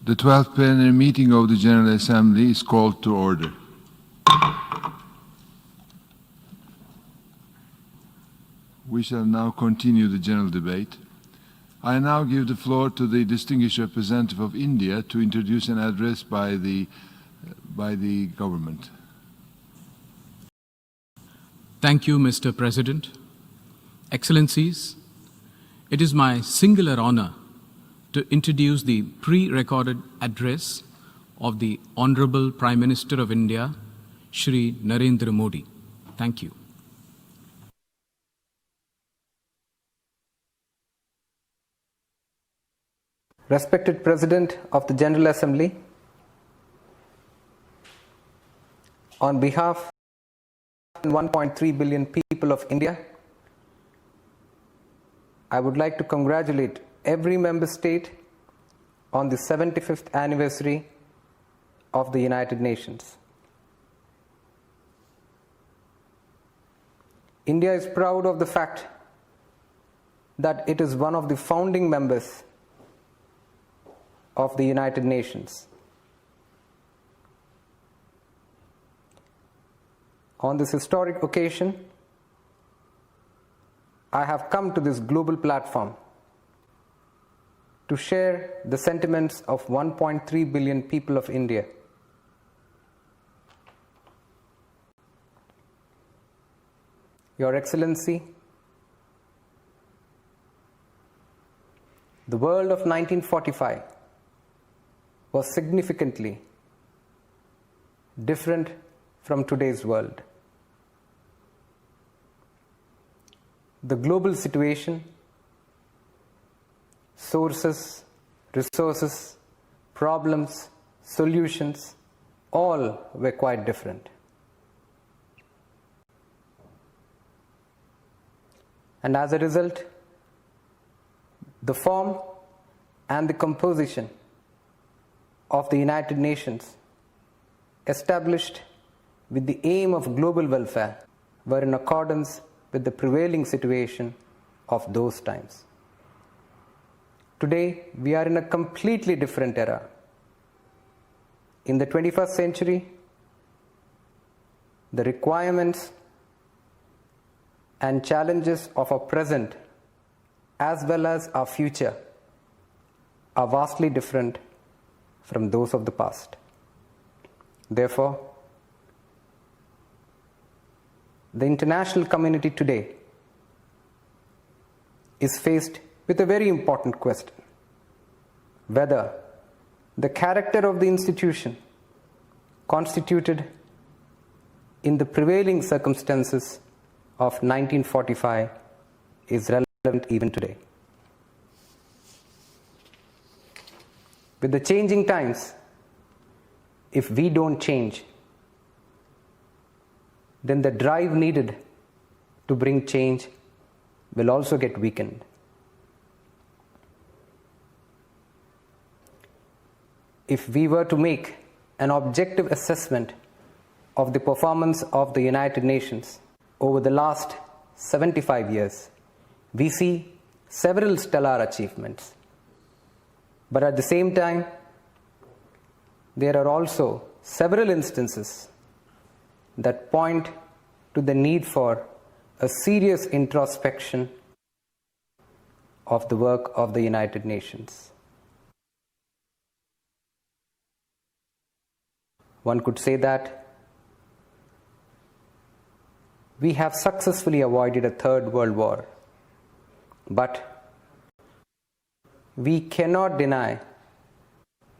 The 12th plenary meeting of the General Assembly is called to order. We shall now continue the general debate. I now give the floor to the distinguished representative of India to introduce an address by the government. Thank you, Mr. President. Excellencies, it is my singular honor to introduce the pre-recorded address of the Honorable Prime Minister of India, Shri Narendra Modi. Thank you. Respected President of the General Assembly, on behalf of 1.3 billion people of India, I would like to congratulate every member state on the 75th anniversary of the United Nations. India is proud of the fact that it is one of the founding members of the United Nations. On this historic occasion, I have come to this global platform to share the sentiments of 1.3 billion people of India. Your Excellency, the world of 1945 was significantly different from today's world. The global situation, sources, resources, problems, solutions, all were quite different. And as a result, the form and the composition of the United Nations, established with the aim of global welfare, were in accordance with the prevailing situation of those times. Today, we are in a completely different era. In the 21st century, the requirements and challenges of our present as well as our future are vastly different from those of the past. Therefore, the international community today is faced with a very important question: whether the character of the institution constituted in the prevailing circumstances of 1945 is relevant even today. With the changing times, if we don't change, then the drive needed to bring change will also get weakened. If we were to make an objective assessment of the performance of the United Nations over the last 75 years, we see several stellar achievements. But at the same time, there are also several instances that point to the need for a serious introspection of the work of the United Nations. One could say that we have successfully avoided a third world war, but we cannot deny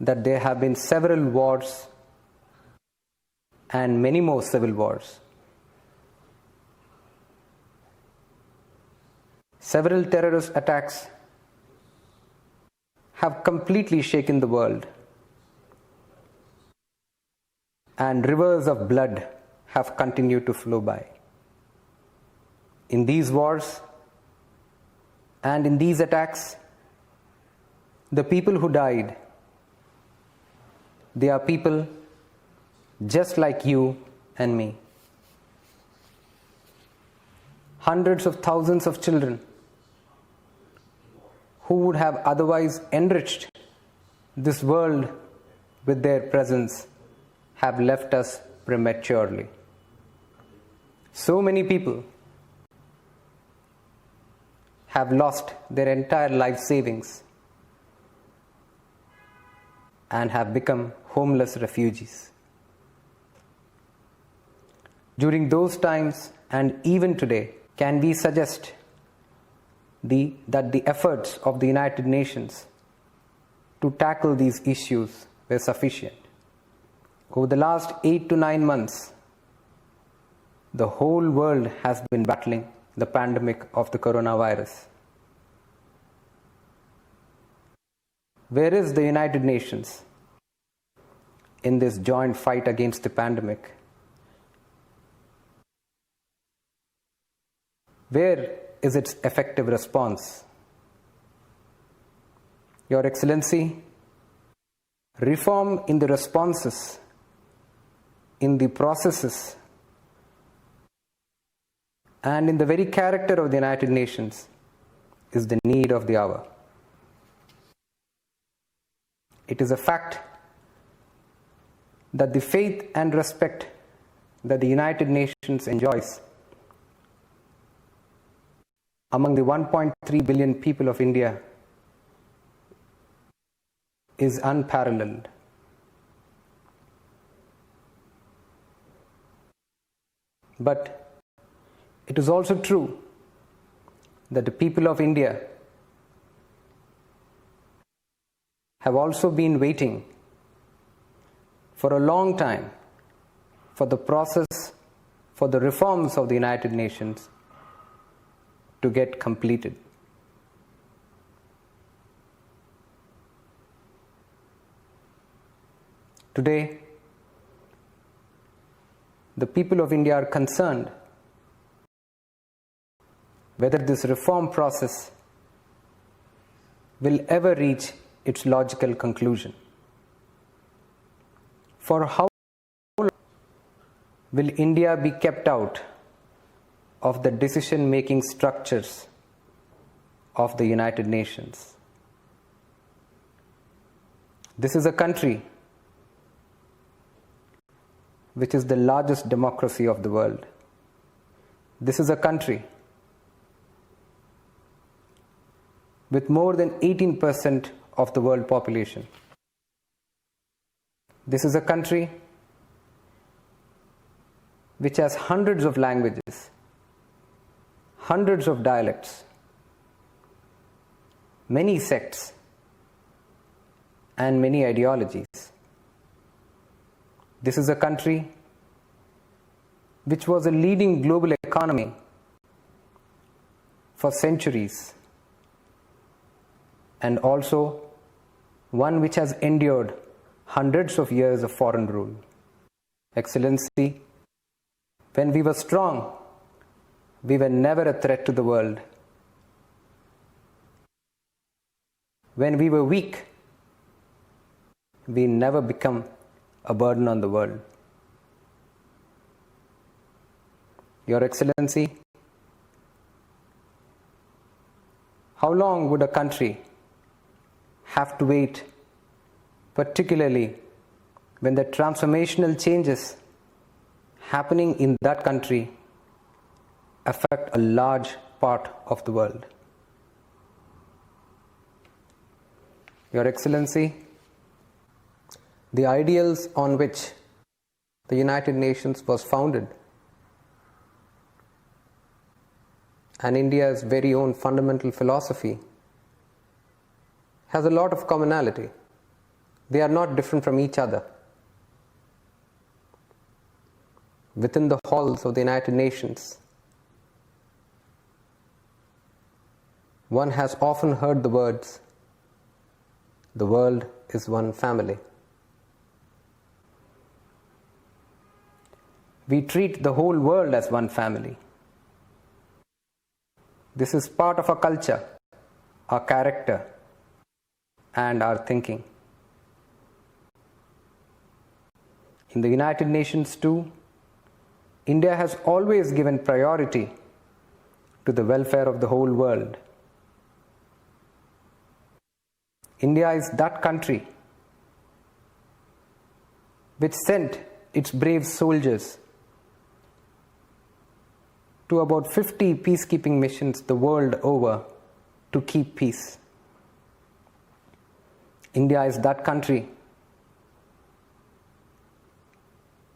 that there have been several wars and many more civil wars. Several terrorist attacks have completely shaken the world, and rivers of blood have continued to flow by. In these wars and in these attacks, the people who died, they are people just like you and me. Hundreds of thousands of children who would have otherwise enriched this world with their presence have left us prematurely. So many people have lost their entire life savings and have become homeless refugees. During those times and even today, can we suggest that the efforts of the United Nations to tackle these issues were sufficient? Over the last 8 to 9 months, the whole world has been battling the pandemic of the coronavirus. Where is the United Nations in this joint fight against the pandemic? Where is its effective response? Your Excellency, reform in the responses, in the processes, and in the very character of the United Nations is the need of the hour. It is a fact that the faith and respect that the United Nations enjoys among the 1.3 billion people of India is unparalleled. But it is also true that the people of India have also been waiting for a long time for the process, for the reforms of the United Nations to get completed. Today, the people of India are concerned whether this reform process will ever reach its logical conclusion. For how long will India be kept out of the decision-making structures of the United Nations? This is a country which is the largest democracy of the world. This is a country with more than 18% of the world population. This is a country which has hundreds of languages, hundreds of dialects, many sects, and many ideologies. This is a country which was a leading global economy for centuries, and also one which has endured hundreds of years of foreign rule. Excellency, when we were strong, we were never a threat to the world. When we were weak, we never become a burden on the world. Your Excellency, how long would a country have to wait, particularly when the transformational changes happening in that country affect a large part of the world? Your Excellency, the ideals on which the United Nations was founded and India's very own fundamental philosophy has a lot of commonality. They are not different from each other. Within the halls of the United Nations, one has often heard the words, "The world is one family." We treat the whole world as one family. This is part of our culture, our character, and our thinking. In the United Nations too, India has always given priority to the welfare of the whole world. India is that country which sent its brave soldiers to about 50 peacekeeping missions the world over to keep peace. India is that country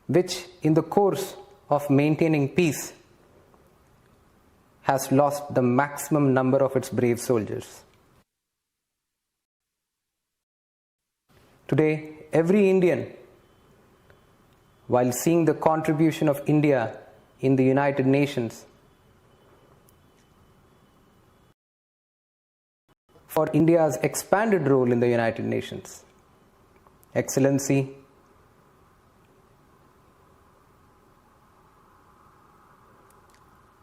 which, in the course of maintaining peace, has lost the maximum number of its brave soldiers. Today, every Indian, while seeing the contribution of India in the United Nations, for India's expanded role in the United Nations, Excellency,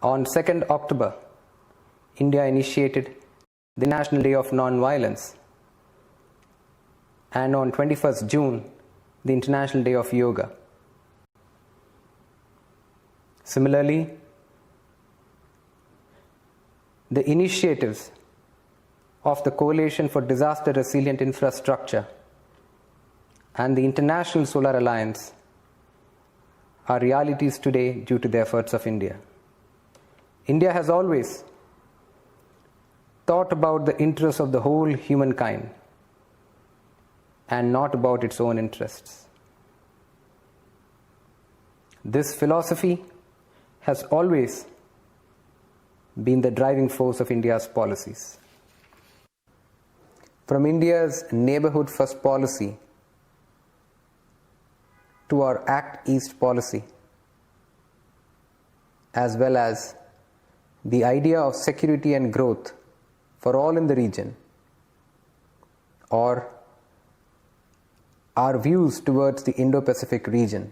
on 2nd October, India initiated the National Day of Non-Violence, and on 21st June, the International Day of Yoga. Similarly, the initiatives of the Coalition for Disaster Resilient Infrastructure and the International Solar Alliance are realities today due to the efforts of India. India has always thought about the interests of the whole humankind and not about its own interests. This philosophy has always been the driving force of India's policies. From India's neighborhood first policy to our Act East policy, as well as the idea of security and growth for all in the region, or our views towards the Indo-Pacific region,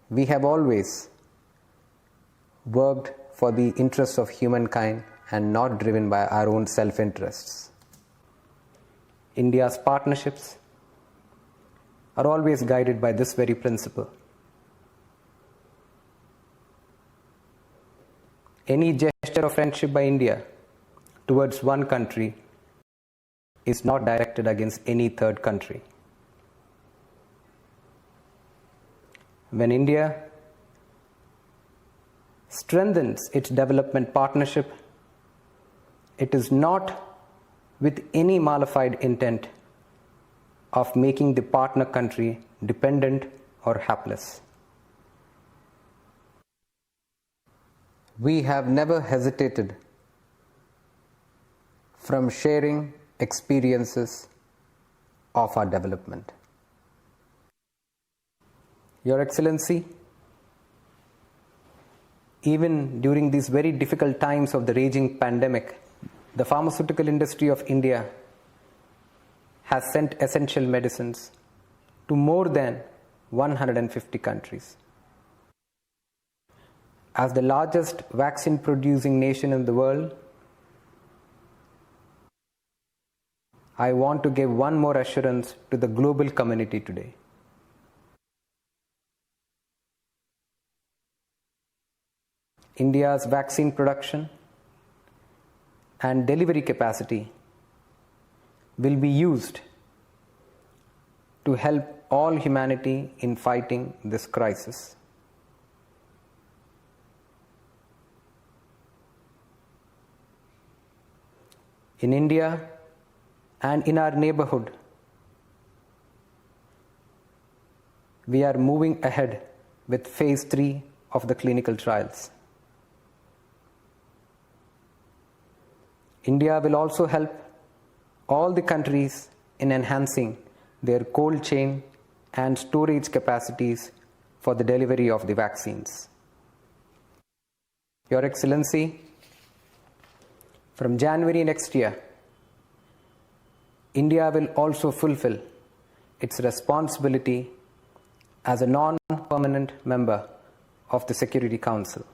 we have always worked for the interests of humankind and not driven by our own self-interests. India's partnerships are always guided by this very principle. Any gesture of friendship by India towards one country is not directed against any third country. When India strengthens its development partnership, it is not with any malified intent of making the partner country dependent or hapless. We have never hesitated from sharing experiences of our development. Your Excellency, even during these very difficult times of the raging pandemic, the pharmaceutical industry of India has sent essential medicines to more than 150 countries. As the largest vaccine producing nation in the world, I want to give one more assurance to the global community today. India's vaccine production and delivery capacity will be used to help all humanity in fighting this crisis. In India and in our neighborhood, we are moving ahead with phase 3 of the clinical trials. India will also help all the countries in enhancing their cold chain and storage capacities for the delivery of the vaccines. Your Excellency, from January next year, India will also fulfill its responsibility as a non-permanent member of the Security Council.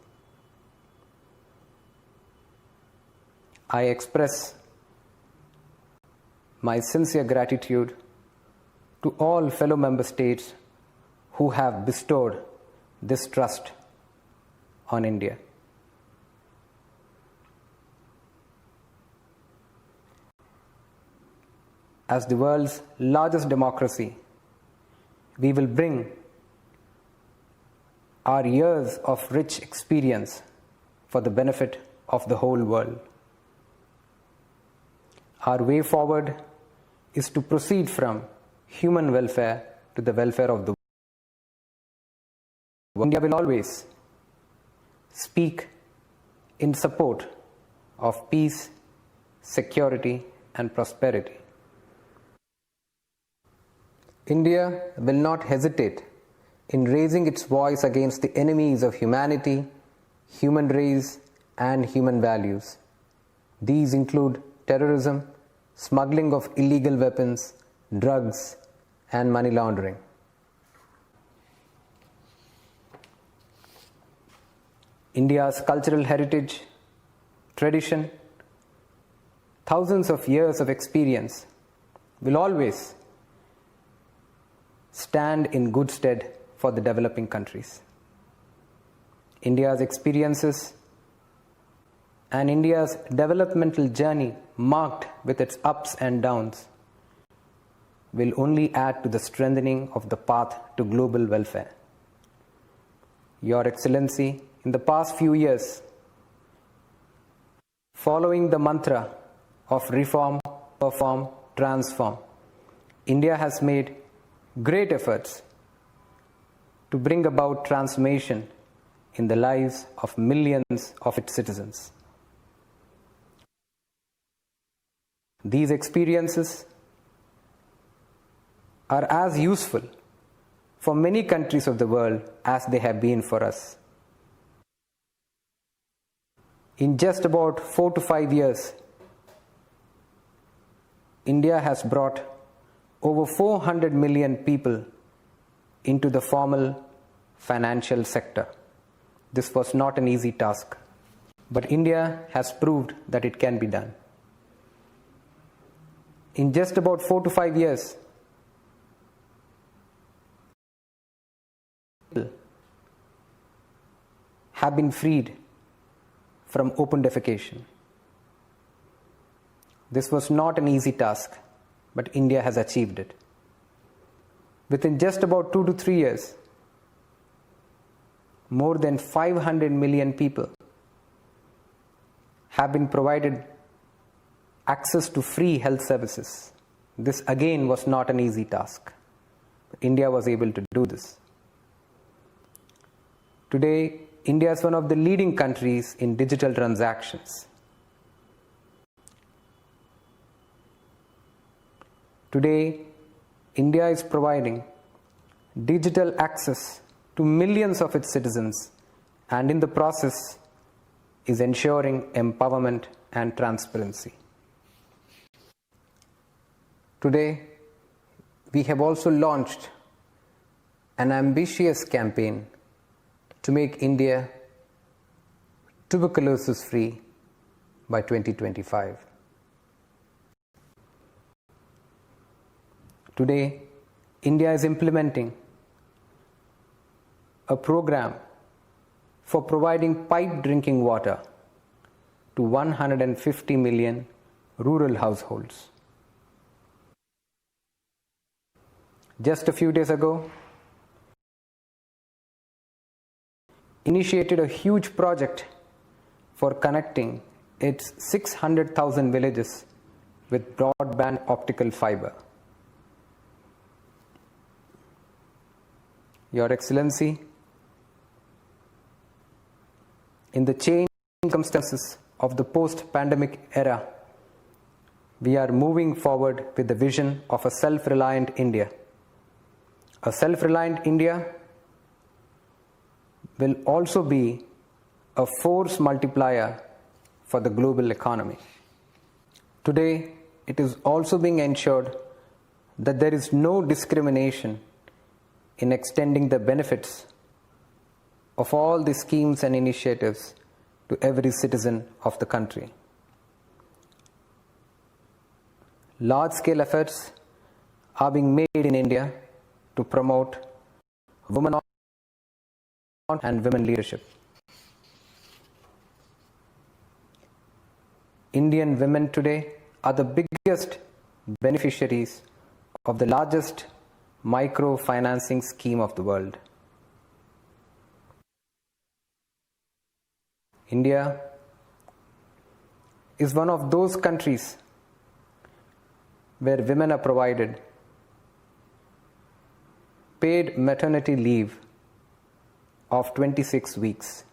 I express my sincere gratitude to all fellow member states who have bestowed this trust on India. As the world's largest democracy, we will bring our years of rich experience for the benefit of the whole world. Our way forward is to proceed from human welfare to the welfare of the world. India will always speak in support of peace, security, and prosperity. India will not hesitate in raising its voice against the enemies of humanity, human race, and human values. These include terrorism, smuggling of illegal weapons, drugs, and money laundering. India's cultural heritage, tradition, thousands of years of experience will always stand in good stead for the developing countries. India's experiences and India's developmental journey, marked with its ups and downs, will only add to the strengthening of the path to global welfare. Your Excellency, in the past few years, following the mantra of reform, perform, transform, India has made great efforts to bring about transformation in the lives of millions of its citizens. These experiences are as useful for many countries of the world as they have been for us. In just about 4 to 5 years, India has brought over 400 million people into the formal financial sector. This was not an easy task, but India has proved that it can be done. In just about 4 to 5 years, people have been freed from open defecation. This was not an easy task, but India has achieved it. Within just about 2 to 3 years, more than 500 million people have been provided access to free health services. This again was not an easy task. India was able to do this. Today, India is one of the leading countries in digital transactions. Today, India is providing digital access to millions of its citizens, and in the process is ensuring empowerment and transparency. Today, we have also launched an ambitious campaign to make India tuberculosis free by 2025. Today, India is implementing a program for providing piped drinking water to 150 million rural households. Just a few days ago, initiated a huge project for connecting its 600,000 villages with broadband optical fiber. Your Excellency, in the changing circumstances of the post-pandemic era, we are moving forward with the vision of a self-reliant India. A self-reliant India will also be a force multiplier for the global economy. Today, it is also being ensured that there is no discrimination in extending the benefits of all the schemes and initiatives to every citizen of the country. Large-scale efforts are being made in India to promote women and women leadership. Indian women today are the biggest beneficiaries of the largest microfinancing scheme of the world. India is one of those countries where women are provided paid maternity leave of 26 weeks.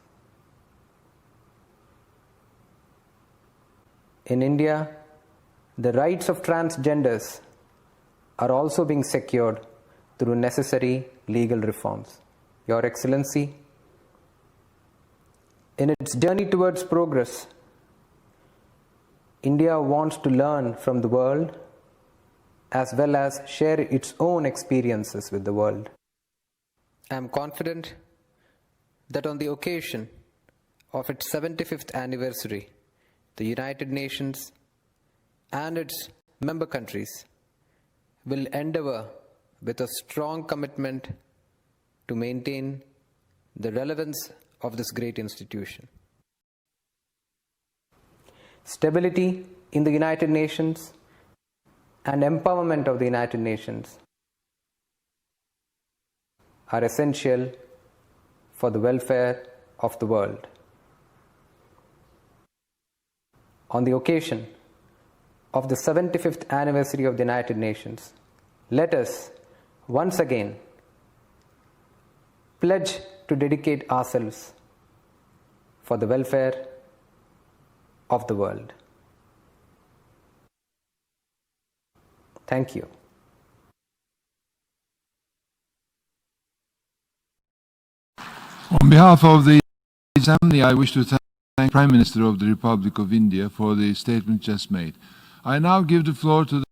In India, the rights of transgenders are also being secured through necessary legal reforms. Your Excellency, in its journey towards progress, India wants to learn from the world as well as share its own experiences with the world. I am confident that on the occasion of its 75th anniversary, the United Nations and its member countries will endeavor with a strong commitment to maintain the relevance of this great institution. Stability in the United Nations and empowerment of the United Nations are essential for the welfare of the world. On the occasion of the 75th anniversary of the United Nations, let us once again pledge to dedicate ourselves for the welfare of the world. Thank you. On behalf of the Assembly, I wish to thank the Prime Minister of the Republic of India for the statement just made. I now give the floor to the